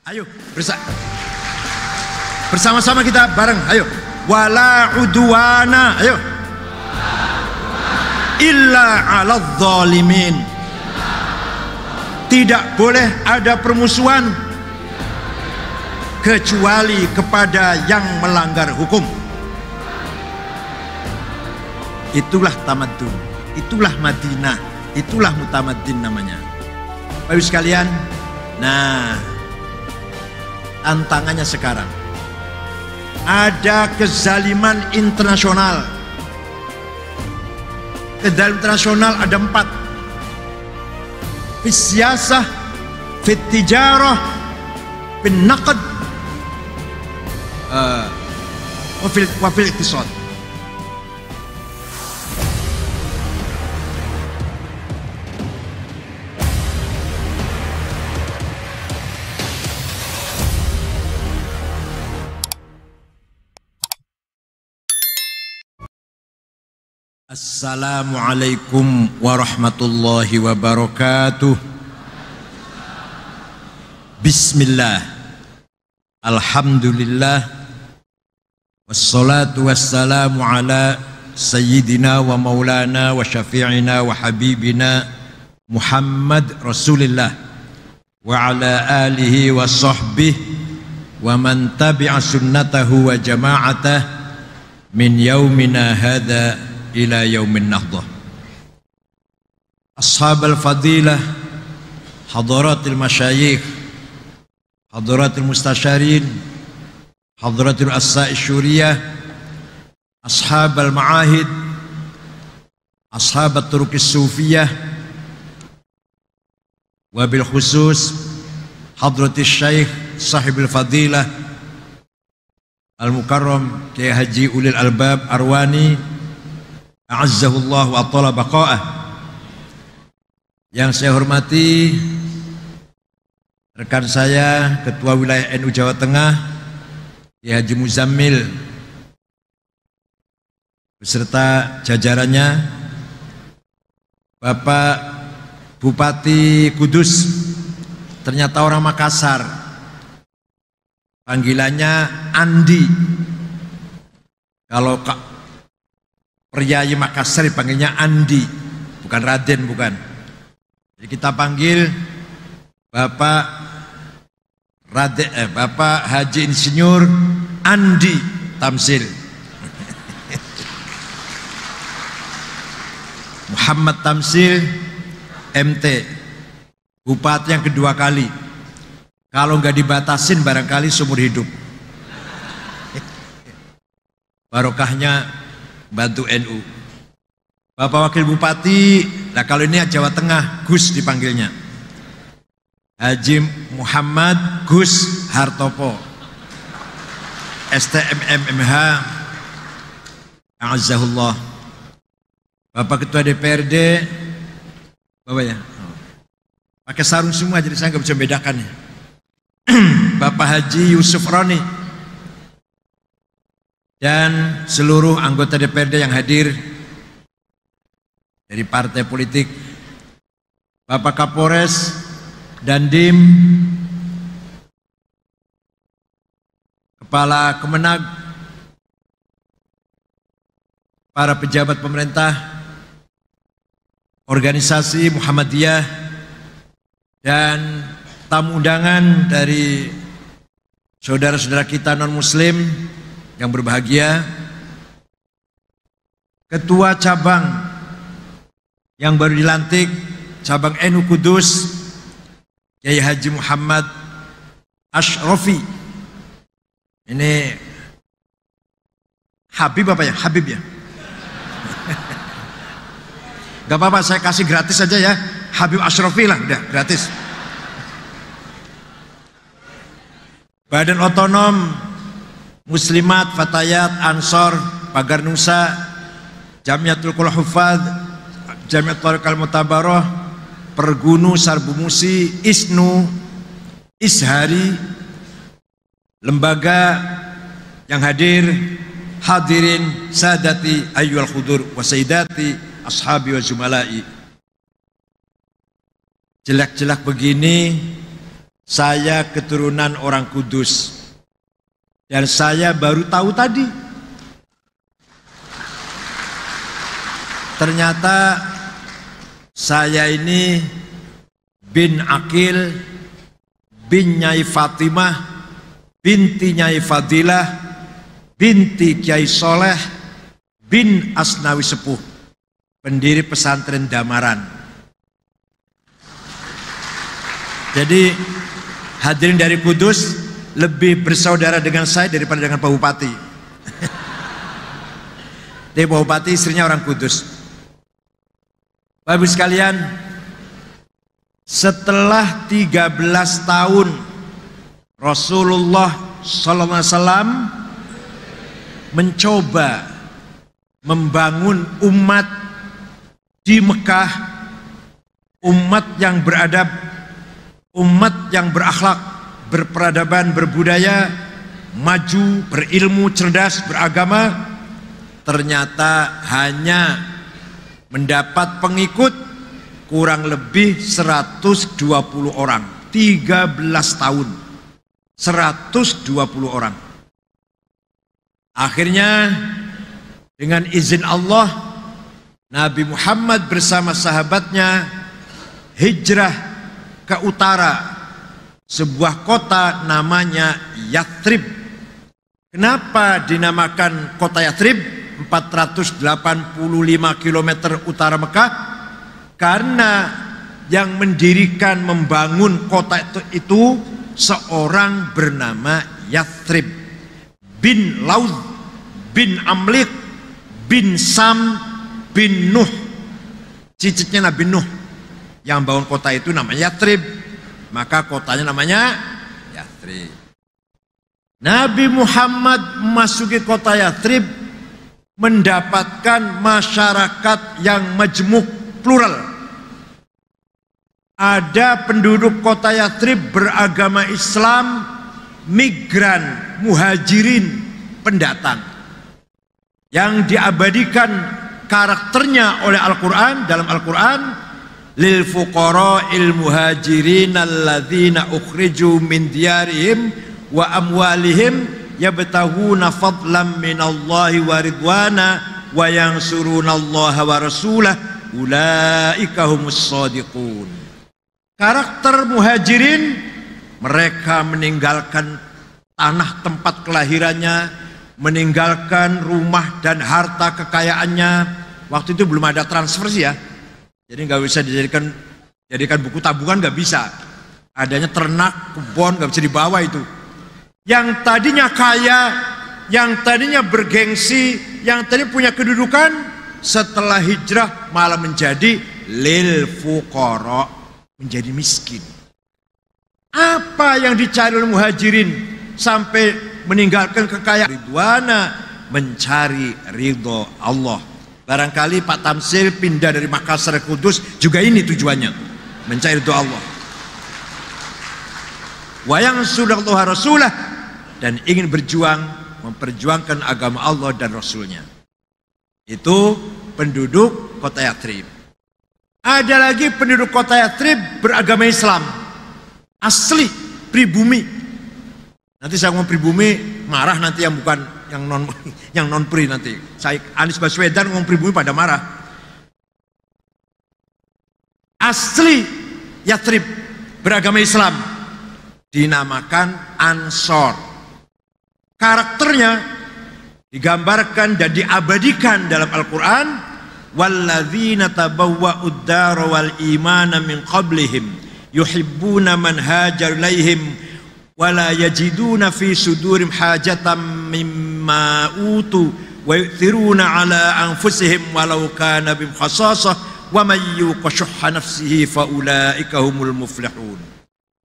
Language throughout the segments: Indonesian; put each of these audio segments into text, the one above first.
Ayo bersama-sama kita bareng. Ayo. Wala udwana. Ayo. Illa 'alal zalimin. Tidak boleh ada permusuhan kecuali kepada yang melanggar hukum. Itulah tamadun, itulah Madinah, itulah mutamaddin namanya. Bapak Ibu sekalian, nah tantangannya sekarang ada kezaliman internasional. Kezaliman internasional ada 4: fis siyasah, fit tijarah, bin naqd, wa fil iqtisad. Assalamualaikum warahmatullahi wabarakatuh. Bismillah, alhamdulillah, wassalatu wassalamu ala sayyidina wa maulana wa syafi'ina wa habibina Muhammad Rasulillah wa ala alihi wa sahbihi wa man tabi'a sunnatahu wa jama'atah min yaumina hadha ila yaumin nahdah. Ashabal fadilah, hadaratil masyayikh, hadaratil mustasyarin, hadaratil as-sa'i syuriyah, ashabal ma'ahid, ashabat turukis sufiyah, wabil khusus hadratis syekh sahibul fadilah al-mukarram Kiai Haji Ulil Albab Arwani a'azzahullah wa atala baqa'ah. Yang saya hormati rekan saya Ketua Wilayah NU Jawa Tengah Kiai Haji Muzammil beserta jajarannya, Bapak Bupati Kudus, ternyata orang Makassar, panggilannya Andi. Kalau Priyayi Makassar dipanggilnya Andi, bukan Raden, bukan. Jadi kita panggil Bapak Bapak Haji Insinyur Andi Tamsil. Muhammad Tamsil MT, Bupati yang kedua kali. Kalau nggak dibatasin barangkali seumur hidup. Barokahnya bantu NU. Bapak Wakil Bupati, nah kalau ini Jawa Tengah, Gus dipanggilnya. Haji Muhammad Gus Hartopo, STMMMH, a'azzahullah. Bapak Ketua DPRD, Bapak ya, pakai sarung semua jadi saya nggak bisa bedakan ya. Bapak Haji Yusuf Roni dan seluruh anggota DPRD yang hadir dari partai politik, Bapak Kapolres, Dandim, Kepala Kemenag, para pejabat pemerintah, organisasi Muhammadiyah, dan tamu undangan dari saudara-saudara kita non-muslim yang berbahagia, Ketua Cabang yang baru dilantik, Cabang NU Kudus, Kiai Haji Muhammad Ashrofi. Ini Habib apa ya? Habib ya? Gak apa-apa, saya kasih gratis aja ya. Habib Ashrofi lah, udah gratis. Badan Otonom Muslimat, Fatayat, Ansor, Pagar Nusa, Jamiatul Qul Hufad, Jamiatul Tariqah Mutabaroh, Pergunu, Sarbu Musi, Isnu, Ishari, lembaga yang hadir, hadirin, sadati, ayyuhal khudur, wa sayyidati, ashabi wa zumalai. Jelek-jelek begini saya keturunan orang Kudus. Dan saya baru tahu tadi. Ternyata saya ini bin Aqil, bin Nyai Fatimah, binti Nyai Fadilah, binti Kiai Soleh, bin Asnawi Sepuh, pendiri pesantren Damaran. Jadi hadirin dari Kudus lebih bersaudara dengan saya daripada dengan Pak Bupati. Tapi Pak Bupati istrinya orang Kudus. Bapak Ibu sekalian, setelah 13 tahun Rasulullah SAW mencoba membangun umat di Mekah, umat yang beradab, umat yang berakhlak, berperadaban, berbudaya, maju, berilmu, cerdas, beragama, ternyata hanya mendapat pengikut kurang lebih 120 orang. 13 tahun 120 orang. Akhirnya dengan izin Allah, Nabi Muhammad bersama sahabatnya hijrah ke utara, sebuah kota namanya Yathrib. Kenapa dinamakan kota Yathrib? 485 km utara Mekah. Karena yang mendirikan, membangun kota itu seorang bernama Yathrib bin Laud bin Amlik bin Sam bin Nuh, cicitnya Nabi Nuh yang bangun kota itu namanya Yathrib, maka kotanya namanya Yathrib. Nabi Muhammad memasuki kota Yathrib mendapatkan masyarakat yang majmuk, plural. Ada penduduk kota Yathrib beragama Islam, migran, muhajirin, pendatang, yang diabadikan karakternya oleh Al-Quran. Dalam Al-Quran, lil fuqara'il muhajirin alladzina ukhriju min diyarihim wa amwalihim yabtaghuna fadlan minallahi wa ridwana wa yansurunallaha wa rasulah ulaika humus shadiqun. Karakter muhajirin, mereka meninggalkan tanah tempat kelahirannya, meninggalkan rumah dan harta kekayaannya. Waktu itu belum ada transfer sih ya, jadi nggak bisa dijadikan buku tabungan, nggak bisa. Adanya ternak, kebun, nggak bisa dibawa itu. Yang tadinya kaya, yang tadinya bergengsi, yang tadinya punya kedudukan, setelah hijrah malah menjadi lil fuqara, menjadi miskin. Apa yang dicari oleh muhajirin sampai meninggalkan kekayaan? Ridwana, mencari ridho Allah. Barangkali Pak Tamsil pindah dari Makassar ke Kudus juga ini tujuannya, mencari ridho Allah. Wayang sudah Allah Rasulah, dan ingin berjuang memperjuangkan agama Allah dan Rasulnya. Itu penduduk kota Yathrib. Ada lagi penduduk kota Yathrib beragama Islam, asli pribumi. Nanti saya ngomong pribumi, marah nanti yang bukan yang non pri nanti. Saya Anies Baswedan ngomong pribumi pada marah. Asli Yathrib beragama Islam, dinamakan Ansor. Karakternya digambarkan dan diabadikan dalam Al-Quran. Walladzina tabawwa'ud dara wal imana min qablihim yuhibbuna man hajar ilaihim wala yajiduna fi sudurim hajatan mimma utu wa yu'thiruna ala anfusihim walau kana bihim khasasah wa may yuqa shuhha nafsihi fa ulaika humul muflihun.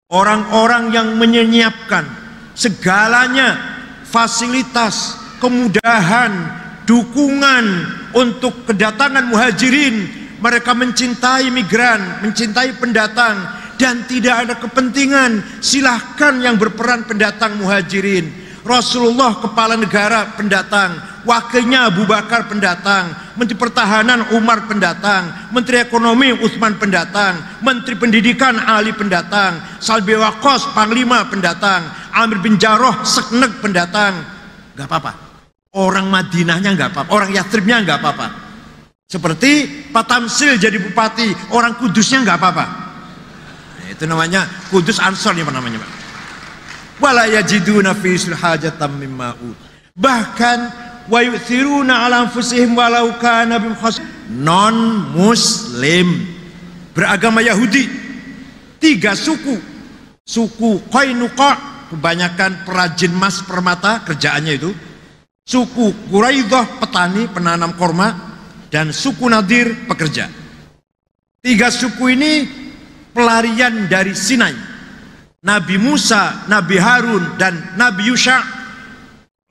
Orang-orang yang menyiapkan segalanya, fasilitas, kemudahan, dukungan untuk kedatangan muhajirin. Mereka mencintai migran, mencintai pendatang, dan tidak ada kepentingan. Silahkan yang berperan pendatang muhajirin. Rasulullah kepala negara pendatang, wakilnya Abu Bakar pendatang, Menteri Pertahanan Umar pendatang, Menteri Ekonomi Utsman pendatang, Menteri Pendidikan Ali pendatang, Salbi Waqqas Panglima pendatang, Amir bin Jarrah Seknek pendatang. Gak apa-apa. Orang Madinahnya gak apa-apa, orang Yathribnya gak apa-apa. Seperti Pak Tamsil jadi bupati, orang Kudusnya gak apa-apa. Nah, itu namanya Kudus Ansor nih namanya, Pak. Wala yajiduna fi hajatam mimma ut. Bahkan wa yu'thiruna ala anfusihim walau kana bihim khas. Non muslim beragama Yahudi, 3 suku. Suku Qainuqa, kebanyakan perajin emas permata kerjaannya itu. Suku Quraidah, petani penanam korma, dan suku Nadir, pekerja. 3 suku ini pelarian dari Sinai. Nabi Musa, Nabi Harun, dan Nabi Yusha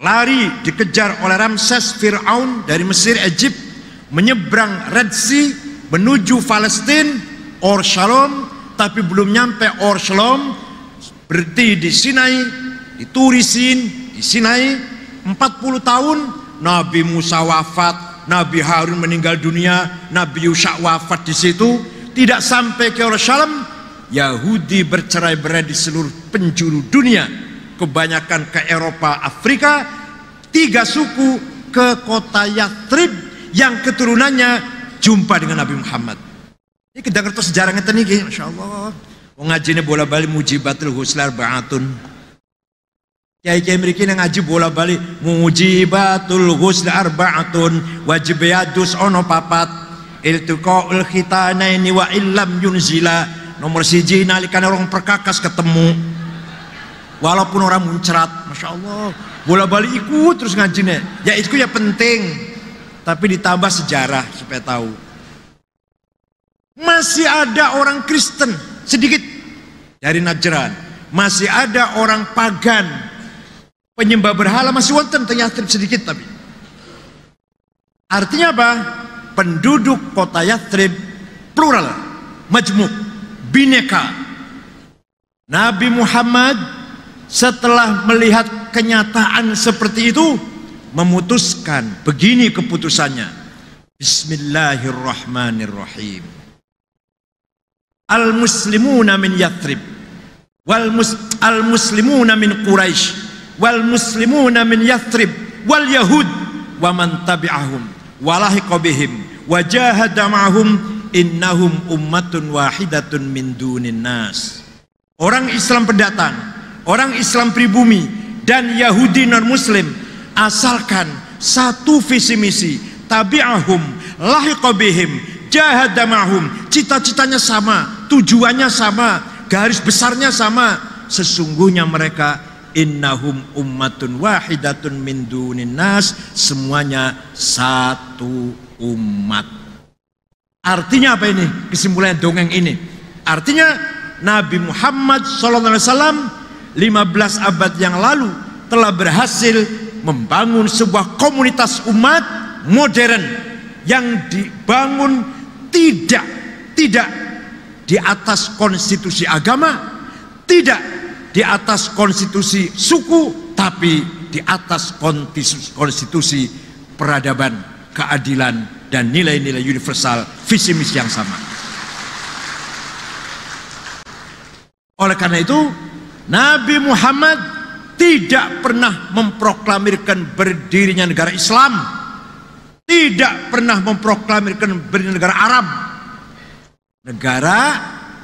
lari dikejar oleh Ramses Fir'aun dari Mesir, Egypt, menyeberang Red Sea menuju Palestina, Or Shalom, tapi belum nyampe Or Shalom, berhenti di Sinai, di Turisin, di Sinai. 40 tahun Nabi Musa wafat, Nabi Harun meninggal dunia, Nabi Yusha wafat di situ. Tidak sampai ke Or Shalom, Yahudi bercerai-berai di seluruh penjuru dunia, kebanyakan ke Eropa, Afrika. 3 suku ke kota Yathrib yang keturunannya jumpa dengan Nabi Muhammad. Ini kita ngerti sejarah ngeten iki, Masya Allah. Wong ngajine bola balik mujibatul husna arba'atun. Kiai-kiai mriki nang ngaji bola balik mujibatul husna arba'atun, wajib yadus ono papat, iltiqaul khitanaini wa illam yunzila. Nomor 1 nalikan orang perkakas ketemu, walaupun orang muncrat, Masya Allah, bola balik ikut terus ngajinya. Ya itu ya penting, tapi ditambah sejarah supaya tahu. Masih ada orang Kristen sedikit dari Najran, masih ada orang pagan, penyembah berhala masih wonten teng Yathrib sedikit. Tapi artinya apa? Penduduk kota Yathrib plural, majmuk, bineka. Nabi Muhammad setelah melihat kenyataan seperti itu memutuskan, begini keputusannya, Bismillahirrahmanirrahim. Al-muslimuna min Yathrib al-muslimuna min Quraisy wal muslimuna min Yathrib wal yahud wa man tabi'ahum wa lahiqa bihim wa jahada ma'hum innahum ummatun wahidatun min dunin nas. Orang Islam pendatang, orang Islam pribumi, dan Yahudi non muslim, asalkan satu visi misi, tabi'ahum, lahiqa bihim, jahada ma'hum, cita-citanya sama, tujuannya sama, garis besarnya sama. Sesungguhnya mereka innahum ummatun wahidatun min dunin nas, semuanya satu umat. Artinya apa ini? Kesimpulan dongeng ini artinya Nabi Muhammad SAW 15 abad yang lalu telah berhasil membangun sebuah komunitas umat modern yang dibangun tidak di atas konstitusi agama, tidak di atas konstitusi suku, tapi di atas konstitusi peradaban, keadilan, dan nilai-nilai universal, visi misi yang sama. Oleh karena itu, Nabi Muhammad tidak pernah memproklamirkan berdirinya negara Islam, tidak pernah memproklamirkan berdirinya negara Arab. Negara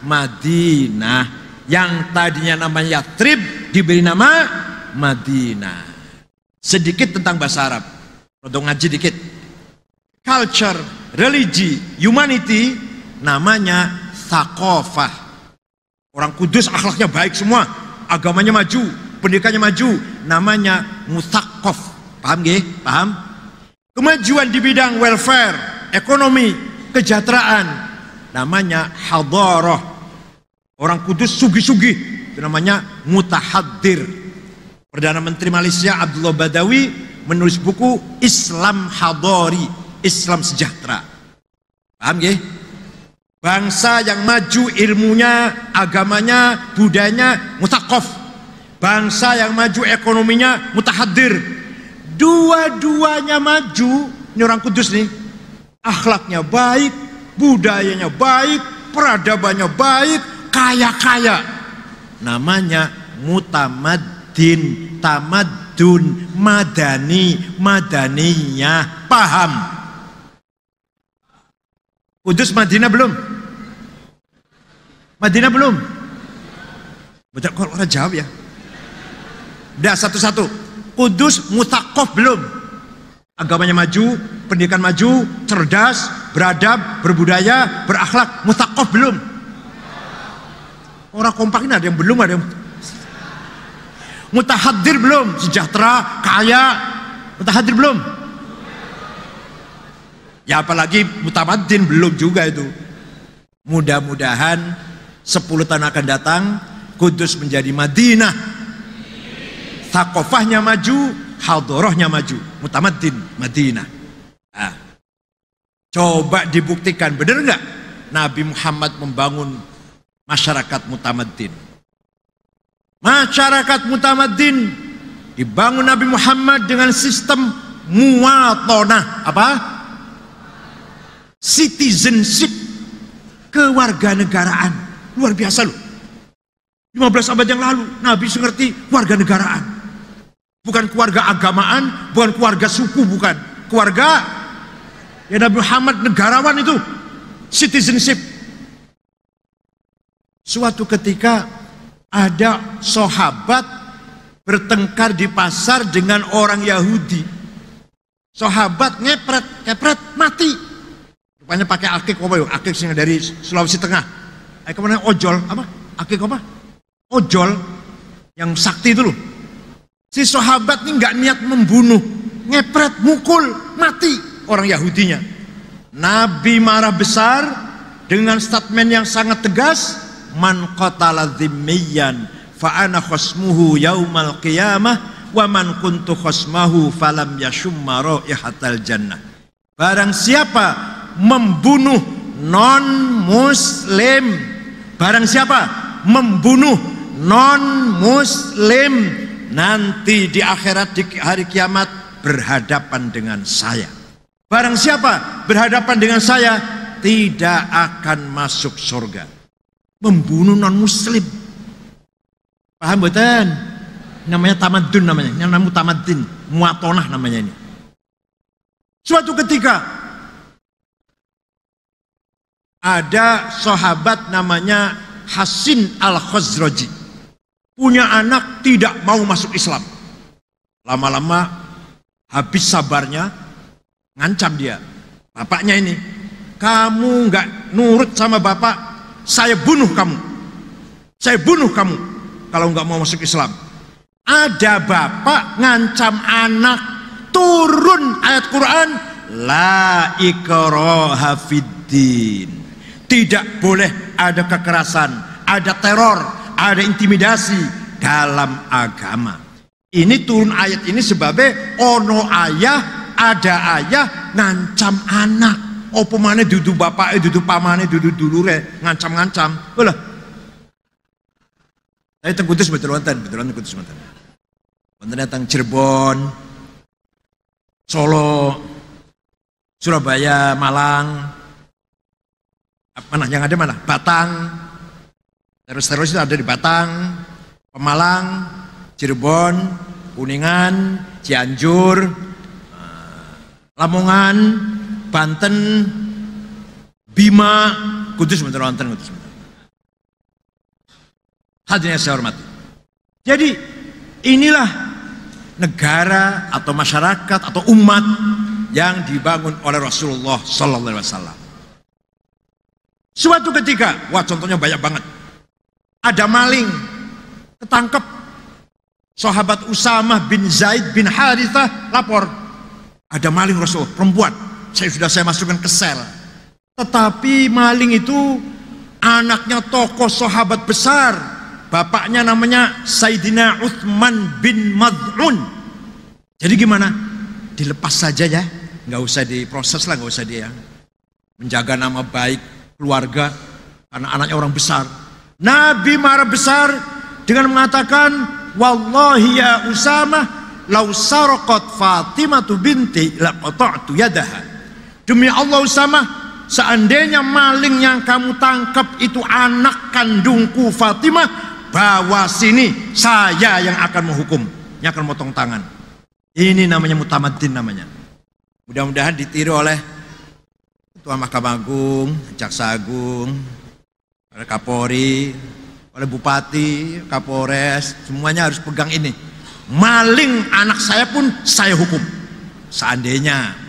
Madinah yang tadinya namanya Yathrib diberi nama Madinah. Sedikit tentang bahasa Arab, untuk ngaji dikit. Culture, religi, humanity, namanya thaqafah. Orang Kudus akhlaknya baik semua, agamanya maju, pendidikannya maju, namanya muthaqqaf. Paham nggih? Paham? Kemajuan di bidang welfare, ekonomi, kesejahteraan, namanya hadarah. Orang Kudus sugih-sugih, itu namanya mutahaddir. Perdana Menteri Malaysia Abdullah Badawi menulis buku Islam Hadari, Islam sejahtera. Paham ya? Bangsa yang maju ilmunya, agamanya, budayanya mutaqaf. Bangsa yang maju ekonominya mutahaddir. Dua-duanya maju. Ini orang Kudus nih. akhlaknya baik, budayanya baik, peradabannya baik, kaya-kaya. Namanya mutamaddin, tamadun, madani, madaniyah. Paham? Kudus Madinah belum? Madinah belum? Baca kok orang jawab ya? Udah satu-satu. Kudus mutaqaf belum? Agamanya maju, pendidikan maju, cerdas, beradab, berbudaya, berakhlak. Mutaqaf belum? Orang kompak ini ada yang belum, ada yang mutahadir belum? Sejahtera, kaya. Mutahadir belum? Ya apalagi mutamaddin belum juga itu. Mudah-mudahan 10 tahun akan datang Kudus menjadi Madinah. Thaqafahnya maju, hadharahnya maju. Mutamaddin Madinah. Nah, coba dibuktikan, benar nggak Nabi Muhammad membangun masyarakat mutamaddin? Masyarakat mutamaddin dibangun Nabi Muhammad dengan sistem muwatonah. Apa? Citizenship, kewarganegaraan. Luar biasa loh. 15 abad yang lalu Nabi ngerti warga negaraan. Bukan keluarga agamaan, bukan keluarga suku, bukan. Keluarga ya Nabi Muhammad negarawan itu. Citizenship. Suatu ketika ada sahabat bertengkar di pasar dengan orang Yahudi. Sahabat kepret, mati. Rupanya pakai akik apa yuk? Akik sing dari Sulawesi Tengah. Kemana ojol apa? Akik apa? Ojol yang sakti itu loh. Si sahabat ini nggak niat membunuh, ngepret, mukul, mati orang Yahudinya. Nabi marah besar dengan statement yang sangat tegas, man qatala dhimmiyan fa ana khasmuhu yaumal qiyamah wa man kuntu khasmahu falam yashumma raihatal jannah. Barang siapa membunuh non muslim, barang siapa membunuh non muslim, nanti di akhirat di hari kiamat berhadapan dengan saya. Barang siapa berhadapan dengan saya tidak akan masuk surga. Membunuh non muslim. Paham betul? Namanya tamadun, namanya mutamaddin, muatonah namanya ini. Suatu ketika ada sahabat namanya Hasin al-Khazraji, punya anak tidak mau masuk Islam. Lama-lama habis sabarnya, ngancam dia. Bapaknya ini, kamu nggak nurut sama bapak, saya bunuh kamu. Saya bunuh kamu kalau nggak mau masuk Islam. Ada bapak ngancam anak, turun ayat Quran, la ikraha fiddin. Tidak boleh ada kekerasan, ada teror, ada intimidasi dalam agama. Ini turun ayat ini sebabnya ono ayah, ada ayah ngancam anak. Opo maneh dudu bapake, dudu pamane, dudu dulure, ngancam-ngancam. Lho. Saya teng Kudus betul wonten Kudus wonten. Wonten teng Cirebon, Solo, Surabaya, Malang. Mana yang ada mana? Batang. Terus itu ada di Batang, Pemalang, Cirebon, Kuningan, Cianjur, Lamongan, Banten, Bima, Kudus betul wonten Kudus. Hadirin yang saya hormati. Jadi inilah negara atau masyarakat atau umat yang dibangun oleh Rasulullah Sallallahu Alaihi Wasallam. Suatu ketika, wah contohnya banyak banget. Ada maling ketangkep. Sahabat Usamah bin Zaid bin Harithah lapor, ada maling Rasul, perempuan. Saya masukkan ke sel. Tetapi maling itu anaknya tokoh sahabat besar. Bapaknya namanya Sayyidina Uthman bin Mad'un. Jadi gimana? Dilepas saja ya, nggak usah diproses lah, nggak usah dia menjaga nama baik keluarga karena anaknya orang besar. Nabi marah besar dengan mengatakan, wallahi ya Usamah, lau sarqat Fatimah binti laqata'tu yadaha Demi Allah Usama, seandainya maling yang kamu tangkap itu anak kandungku Fatimah, bawa sini, saya yang akan menghukum, yang akan motong tangan. Ini namanya mutamaddin namanya. Mudah-mudahan ditiru oleh Ketua Mahkamah Agung, Jaksa Agung, oleh Kapolri, oleh Bupati, Kapolres, semuanya harus pegang ini. Maling anak saya pun saya hukum. Seandainya.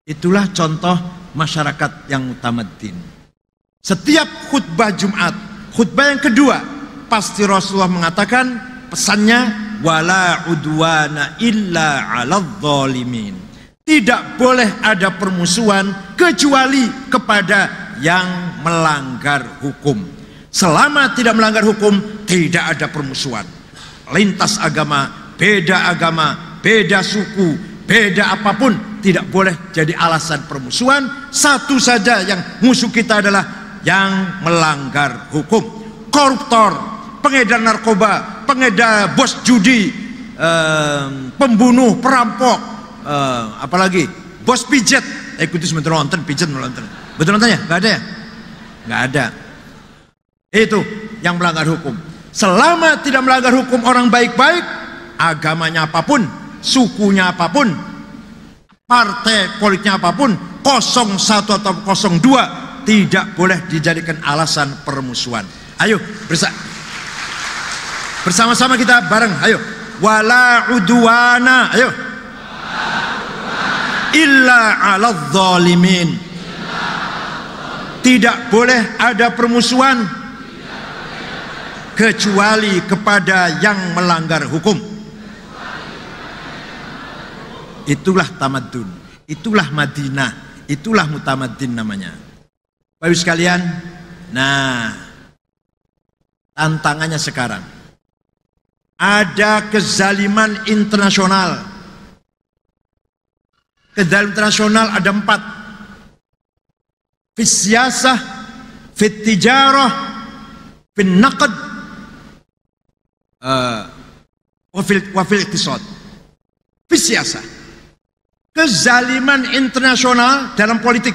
Itulah contoh masyarakat yang mutamaddin. Setiap khutbah Jumat, khutbah yang kedua, pasti Rasulullah mengatakan pesannya, wala udwana illa 'alal zalimin. Tidak boleh ada permusuhan kecuali kepada yang melanggar hukum. Selama tidak melanggar hukum, tidak ada permusuhan. Lintas agama, beda suku, beda apapun, tidak boleh jadi alasan permusuhan. Satu saja yang musuh kita adalah yang melanggar hukum. Koruptor, pengedar narkoba, pengedar bos judi, pembunuh, perampok, apalagi bos pijet. Ikuti sebentar nonton pijet nonton. Betul nontonnya? Gak ada ya? Gak ada. Itu yang melanggar hukum. Selama tidak melanggar hukum orang baik-baik, agamanya apapun, sukunya apapun, partai politiknya apapun, 01 atau 02, tidak boleh dijadikan alasan permusuhan. Ayo bersama-sama kita bareng, ayo. Wala udwana, ayo. Illa 'alal zalimin. Tidak boleh ada permusuhan kecuali kepada yang melanggar hukum. Itulah tamadun, itulah Madinah, itulah mutamaddin namanya. Bapak Ibu sekalian, nah tantangannya sekarang ada kezaliman internasional. Kezaliman internasional ada 4. Fis siyasah, fit tijarah, fin naqd, wa fil iqtisad. Fis siyasah, kezaliman internasional dalam politik.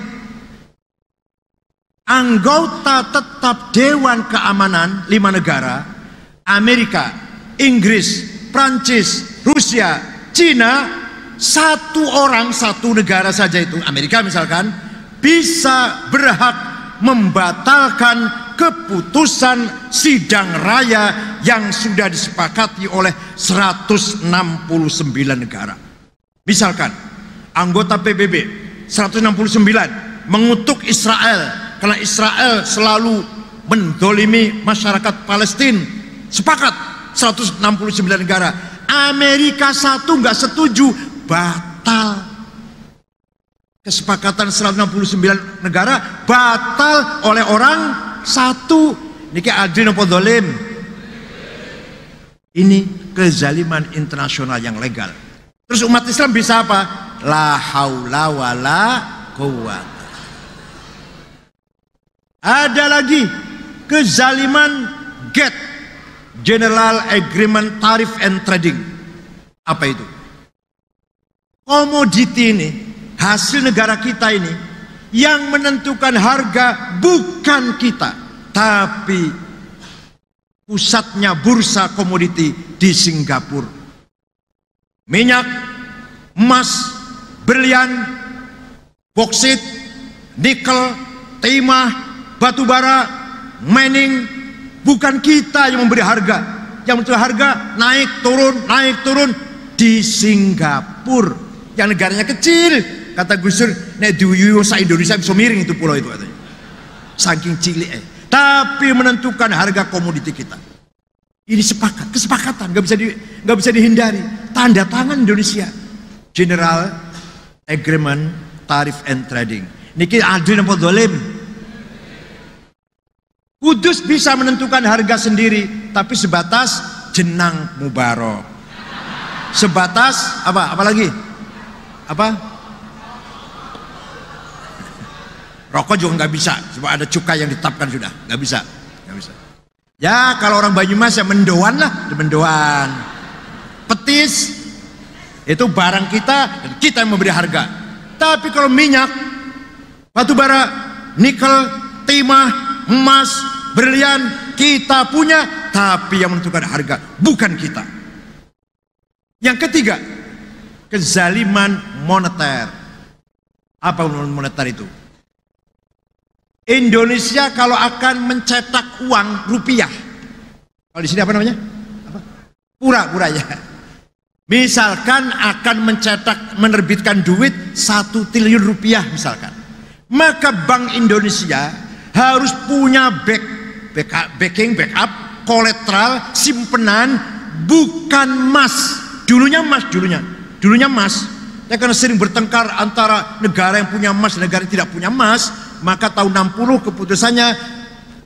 Anggota tetap Dewan Keamanan 5 negara, Amerika, Inggris, Prancis, Rusia, Cina, satu orang, satu negara saja itu, Amerika misalkan, bisa berhak membatalkan keputusan sidang raya yang sudah disepakati oleh 169 negara. Misalkan anggota PBB 169 mengutuk Israel karena Israel selalu mendolimi masyarakat Palestina. Sepakat 169 negara. Amerika satu nggak setuju, batal. Kesepakatan 169 negara batal oleh orang satu. Niki adil apa dolim? Ini kezaliman internasional yang legal. Terus umat Islam bisa apa? La haula wala quwwata. Ada lagi kezaliman GATT, General Agreement Tariff and Trading. Apa itu? Komoditi ini, hasil negara kita ini, yang menentukan harga bukan kita, tapi pusatnya bursa komoditi di Singapura. Minyak, emas, berlian, boksit, nikel, timah, batu bara, mining, bukan kita yang memberi harga. Yang menentukan harga naik turun di Singapura, yang negaranya kecil. Kata Gus Dur, nek duyu sa Indonesia bisa miring itu pulau itu katanya. Saking cilik tapi menentukan harga komoditi kita. Ini sepakat, kesepakatan, nggak bisa dihindari. Tanda tangan Indonesia. General Agreement Tariff and Trading. Niki adil apa dolim? Kudus bisa menentukan harga sendiri, tapi sebatas jenang mubarok. Sebatas apa? Apalagi? Apa? Rokok juga nggak bisa, cuma ada cukai yang ditetapkan sudah, nggak bisa. Ya kalau orang Banyumas ya mendoan lah, mendoan. Petis itu barang kita dan kita yang memberi harga. Tapi kalau minyak, batu bara, nikel, timah, emas, berlian, kita punya, tapi yang menentukan harga bukan kita. Yang ketiga, kezaliman moneter. Apa moneter itu? Indonesia kalau akan mencetak uang rupiah, kalau di sini apa namanya? Pura-pura ya. Misalkan akan menerbitkan duit 1 triliun rupiah misalkan, maka Bank Indonesia harus punya backing, backup, kolateral, simpenan, bukan emas. Dulunya emas. Ya, karena sering bertengkar antara negara yang punya emas dan negara yang tidak punya emas, maka tahun 60 keputusannya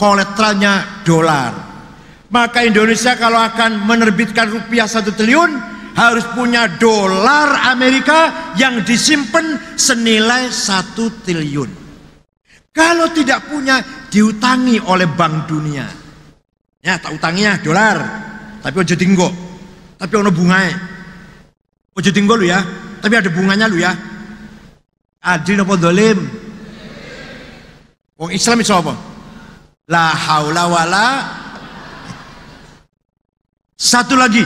kolateralnya dolar. Maka Indonesia kalau akan menerbitkan rupiah 1 triliun harus punya dolar Amerika yang disimpan senilai 1 triliun. Kalau tidak punya, diutangi oleh Bank Dunia. Ya, tak utanginya dolar, tapi ojo tinggo, tapi ono bungae. Ojo tinggo lu ya, tapi ada bunganya lu ya. Adil apa dolim? Wong Islam itu apa? La haula wala. Satu lagi,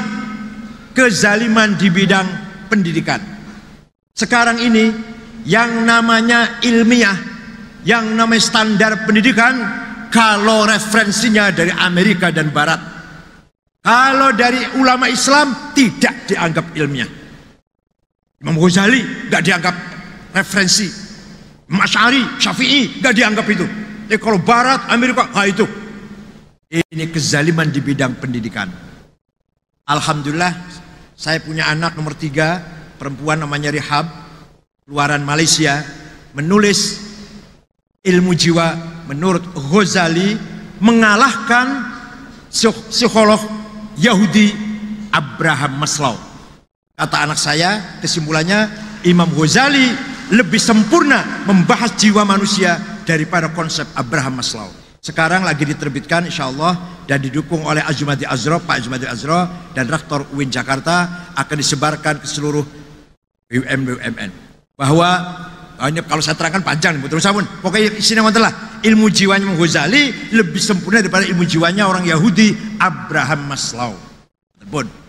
kezaliman di bidang pendidikan. Sekarang ini yang namanya ilmiah, yang namanya standar pendidikan, kalau referensinya dari Amerika dan Barat, kalau dari ulama Islam tidak dianggap ilmiah. Imam Ghazali nggak dianggap referensi, Imam Asy'ari, Syafi'i nggak dianggap itu. Tapi kalau Barat, Amerika, itu. Ini kezaliman di bidang pendidikan. Alhamdulillah, saya punya anak nomor 3, perempuan namanya Rihab, keluaran Malaysia, menulis ilmu jiwa menurut Ghazali mengalahkan psikolog Yahudi Abraham Maslow. Kata anak saya, kesimpulannya Imam Ghazali lebih sempurna membahas jiwa manusia daripada konsep Abraham Maslow. Sekarang lagi diterbitkan insya Allah dan didukung oleh Azumati Azra, Pak Azumati Azra dan Rektor UIN Jakarta, akan disebarkan ke seluruh BUMN. Bahwa ini kalau saya terangkan panjang, betul sampun. Pokoknya isinya adalah ilmu jiwanya Imam Ghazali lebih sempurna daripada ilmu jiwanya orang Yahudi Abraham Maslow. Telepon.